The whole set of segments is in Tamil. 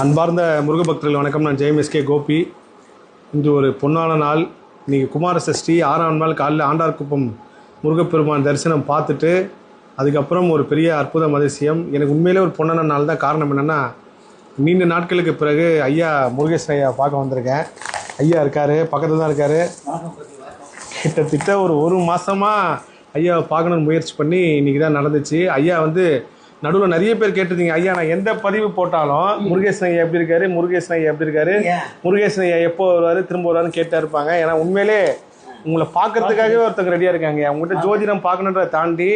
அன்பார்ந்த முருகபக்தர்கள் வணக்கம். நான் ஜெயம் கோபி. இன்று ஒரு பொன்னான நாள். இன்றைக்கி குமார சஷ்டி 6ஆம் நாள் காலையில் ஆண்டார்குப்பம் முருகப்பெருமான் தரிசனம் பார்த்துட்டு அதுக்கப்புறம் ஒரு பெரிய அற்புதம் அதிசயம். எனக்கு உண்மையிலே ஒரு பொன்னான நாள் தான். காரணம் என்னென்னா, நீண்ட நாட்களுக்கு பிறகு ஐயா முருகேசன் ஐயா பார்க்க வந்திருக்கேன். ஐயா இருக்கார், பக்கத்தில் தான் இருக்கார். கிட்டத்தட்ட ஒரு மாதமாக ஐயாவை பார்க்கணுன்னு முயற்சி பண்ணி இன்றைக்கி தான் நடந்துச்சு. ஐயா நடுவில் நிறைய பேர் கேட்டிருந்தீங்க, ஐயா நான் எந்த பதிவு போட்டாலும் முருகேசன் ஐயா எப்படி இருக்காரு, முருகேசன் ஐயா எப்படி இருக்காரு, முருகேசன் ஐயா எப்போ வருவார், திரும்ப வருவாருன்னு கேட்டா இருப்பாங்க. ஏன்னா உண்மையிலே உங்களை பார்க்கறதுக்காகவே ஒருத்தங்க ரெடியாக இருக்காங்க. அவங்ககிட்ட ஜோதிடம் பார்க்கணுன்றதை தாண்டி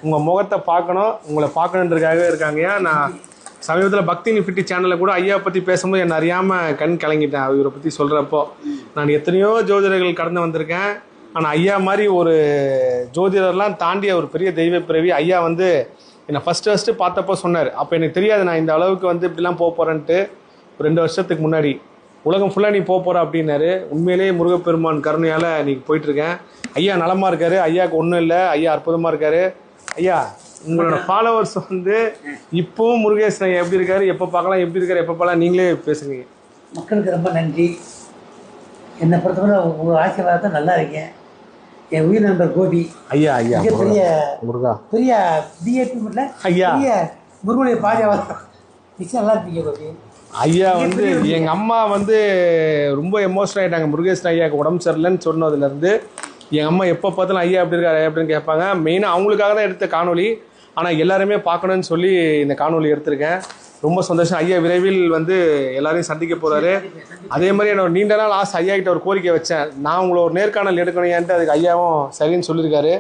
உங்கள் முகத்தை பார்க்கணும், உங்களை பார்க்கணுன்றதுக்காகவே இருக்காங்கய்யா. நான் சமீபத்தில் பக்தி நிஃப்டி சேனலில் கூட ஐயா பற்றி பேசும்போது என்னை அறியாமல் கண் கலங்கிட்டேன். இவரை பற்றி சொல்கிறப்போ நான் எத்தனையோ ஜோதிடர்கள் கடந்து வந்திருக்கேன். ஆனால் ஐயா மாதிரி ஒரு ஜோதிடர்லாம் தாண்டிய ஒரு பெரிய தெய்வ பிறவி ஐயா என்னை ஃபஸ்ட்டு பார்த்தப்போ சொன்னார். அப்போ எனக்கு தெரியாது நான் இந்த அளவுக்கு இப்படிலாம் போக போகிறேன்ட்டு. ஒரு 2 வருஷத்துக்கு முன்னாடி உலகம் ஃபுல்லாக நீ போக போகிற அப்படின்னாரு. உண்மையிலேயே முருகப்பெருமான் கருணையால் இன்றைக்கி போயிட்டுருக்கேன். ஐயா நலமாக இருக்கார். ஐயாவுக்கு ஒன்றும் இல்லை. ஐயா அற்புதமாக இருக்கார். ஐயா உங்களோட ஃபாலோவர்ஸ் இப்போவும் முருகேசன் ஐயா எப்படி இருக்காரு, எப்போ பார்க்கலாம், எப்படி இருக்காரு, எப்போ பார்க்கலாம், நீங்களே பேசுங்க. மக்களுக்கு ரொம்ப நன்றி. என்னை பொறுத்தவரை உங்கள் ஆசீர்வாதத்தை நல்லா இருக்கேன். என் உயிர் நண்பர் கோபி ஐயா ஐயா பெரிய முருகா பெரிய பிஏபி மட்டும் ஐயா பெரிய முருகனுடைய பாஜகம் நிச்சயம் நல்லா இருப்பீங்க கோபி. ஐயா எங்கள் அம்மா ரொம்ப எமோஷனல் ஆகிட்டாங்க. முருகேசன் ஐயாவுக்கு உடம்பு சரியில்லைன்னு சொன்னதுலேருந்து எங்கள் அம்மா எப்போ பார்த்தாலும் ஐயா எப்படி இருக்காரு அப்படின்னு கேட்பாங்க. மெயினாக அவங்களுக்காக தான் எடுத்த காணொலி. ஆனால் எல்லாருமே பார்க்கணுன்னு சொல்லி இந்த காணொலி எடுத்திருக்கேன். ரொம்ப சந்தோஷம். ஐயா விரைவில் எல்லாரையும் சந்திக்க போகிறாரு. அதே மாதிரி என்னோட நீண்ட நாள் ஆசை, ஐயா கிட்ட ஒரு கோரிக்கை வச்சேன். நான் உங்களை ஒரு நேர்காணல் எடுக்கணும்ட்டு அதுக்கு ஐயாவும் சரின்னு சொல்லியிருக்காரு.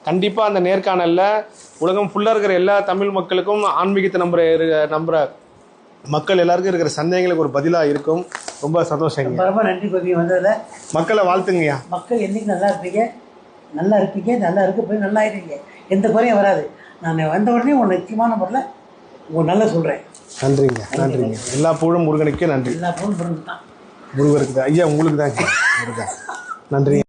கண்டிப்பாக அந்த நேர்காணலில் உலகம் ஃபுல்லாக இருக்கிற எல்லா தமிழ் மக்களுக்கும் ஆன்மீகத்தை நம்புகிற மக்கள் எல்லாருக்கும் இருக்கிற சந்தேகங்களுக்கு ஒரு பதிலாக இருக்கும். ரொம்ப சந்தோஷம். ரொம்ப நன்றி கோபி வந்ததில். மக்களை வாழ்த்துங்கய்யா. மக்கள் என்றைக்கு நல்லா இருப்பீங்க, நல்லா இருக்க போய் நல்லா ஆயிடுவீங்க. எந்த குறையும் வராது. நான் வந்த உடனே ஒரு நிச்சயமான முறையில் உங்கள் நல்லா சொல்கிறேன். நன்றிங்க. எல்லா புகழும் முருகனுக்கே நன்றி. எல்லா புகழும் முருகனுக்கு தான். முருகருக்கு தான் ஐயா, உங்களுக்கு தான் முருகா. நன்றி.